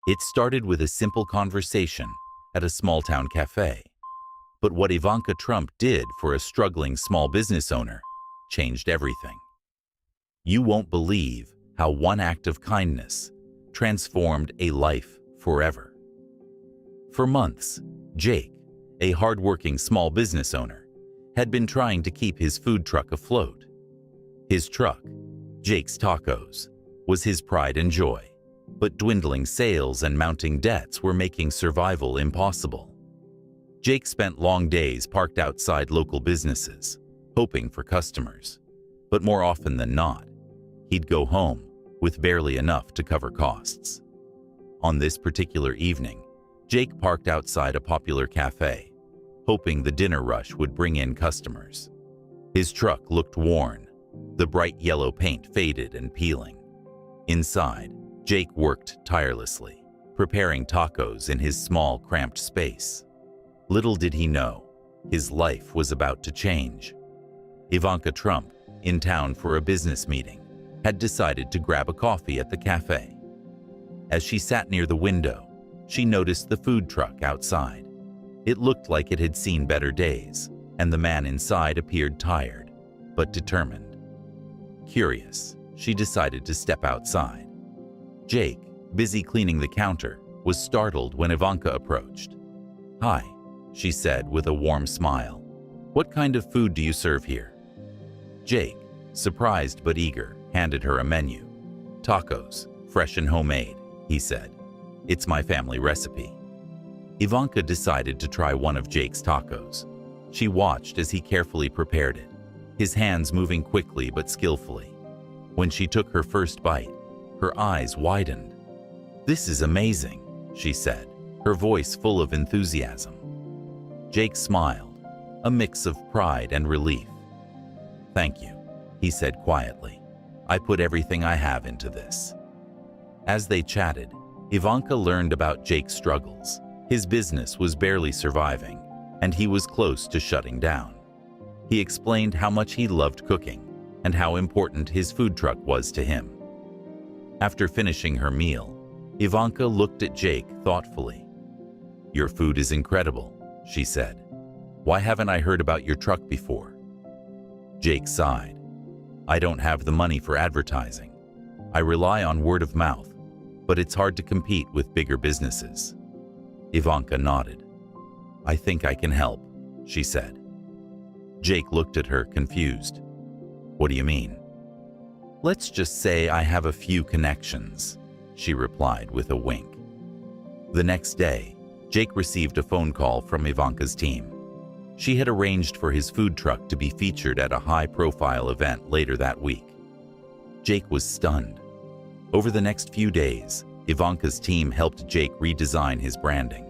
It started with a simple conversation at a small-town cafe. But what Ivanka Trump did for a struggling small business owner changed everything. You won't believe how one act of kindness transformed a life forever. For months, Jake, a hardworking small business owner, had been trying to keep his food truck afloat. His truck, Jake's Tacos, was his pride and joy, but dwindling sales and mounting debts were making survival impossible. Jake spent long days parked outside local businesses, hoping for customers, but more often than not, he'd go home with barely enough to cover costs. On this particular evening, Jake parked outside a popular cafe, hoping the dinner rush would bring in customers. His truck looked worn, the bright yellow paint faded and peeling. Inside, Jake worked tirelessly, preparing tacos in his small, cramped space. Little did he know, his life was about to change. Ivanka Trump, in town for a business meeting, had decided to grab a coffee at the cafe. As she sat near the window, she noticed the food truck outside. It looked like it had seen better days, and the man inside appeared tired, but determined. Curious, she decided to step outside. Jake, busy cleaning the counter, was startled when Ivanka approached. "Hi," she said with a warm smile. "What kind of food do you serve here?" Jake, surprised but eager, handed her a menu. "Tacos, fresh and homemade," he said. "It's my family recipe." Ivanka decided to try one of Jake's tacos. She watched as he carefully prepared it, his hands moving quickly but skillfully. When she took her first bite, her eyes widened. "This is amazing," she said, her voice full of enthusiasm. Jake smiled, a mix of pride and relief. "Thank you," he said quietly. "I put everything I have into this." As they chatted, Ivanka learned about Jake's struggles. His business was barely surviving, and he was close to shutting down. He explained how much he loved cooking and how important his food truck was to him. After finishing her meal, Ivanka looked at Jake thoughtfully. "Your food is incredible," she said. "Why haven't I heard about your truck before?" Jake sighed. "I don't have the money for advertising. I rely on word of mouth, but it's hard to compete with bigger businesses." Ivanka nodded. "I think I can help," she said. Jake looked at her, confused. "What do you mean?" "Let's just say I have a few connections," she replied with a wink. The next day, Jake received a phone call from Ivanka's team. She had arranged for his food truck to be featured at a high-profile event later that week. Jake was stunned. Over the next few days, Ivanka's team helped Jake redesign his branding.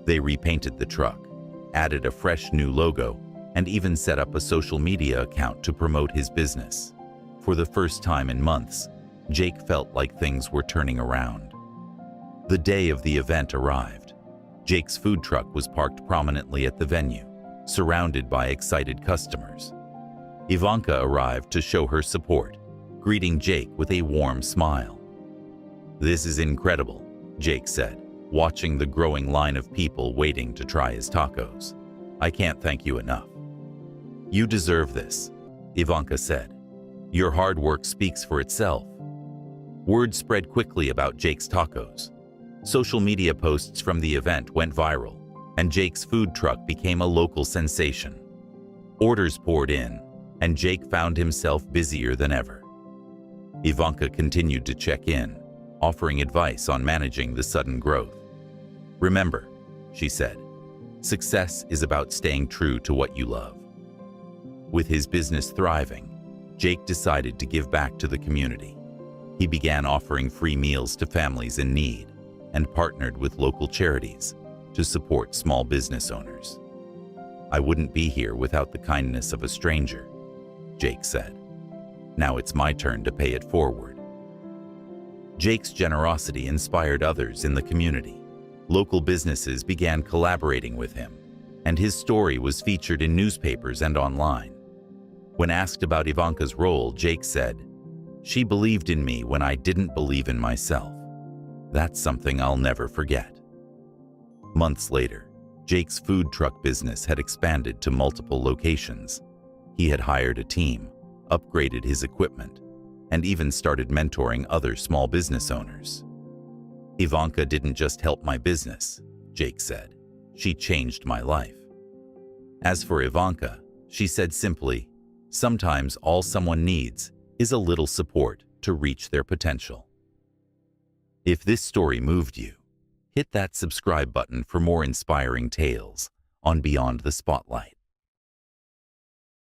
They repainted the truck, added a fresh new logo, and even set up a social media account to promote his business. For the first time in months, Jake felt like things were turning around. The day of the event arrived. Jake's food truck was parked prominently at the venue, surrounded by excited customers. Ivanka arrived to show her support, greeting Jake with a warm smile. "This is incredible," Jake said, watching the growing line of people waiting to try his tacos. "I can't thank you enough." "You deserve this," Ivanka said. "Your hard work speaks for itself." Word spread quickly about Jake's tacos. Social media posts from the event went viral, and Jake's food truck became a local sensation. Orders poured in, and Jake found himself busier than ever. Ivanka continued to check in, offering advice on managing the sudden growth. "Remember," she said, "success is about staying true to what you love." With his business thriving, Jake decided to give back to the community. He began offering free meals to families in need and partnered with local charities to support small business owners. "I wouldn't be here without the kindness of a stranger," Jake said. "Now it's my turn to pay it forward." Jake's generosity inspired others in the community. Local businesses began collaborating with him, and his story was featured in newspapers and online. When asked about Ivanka's role, Jake said, "She believed in me when I didn't believe in myself." That's something I'll never forget. Months later, Jake's food truck business had expanded to multiple locations. He had hired a team, upgraded his equipment, and even started mentoring other small business owners. Ivanka didn't just help my business, Jake said. She changed my life. As for Ivanka, she said simply, sometimes all someone needs is a little support to reach their potential. If this story moved you, hit that subscribe button for more inspiring tales on Beyond the Spotlight.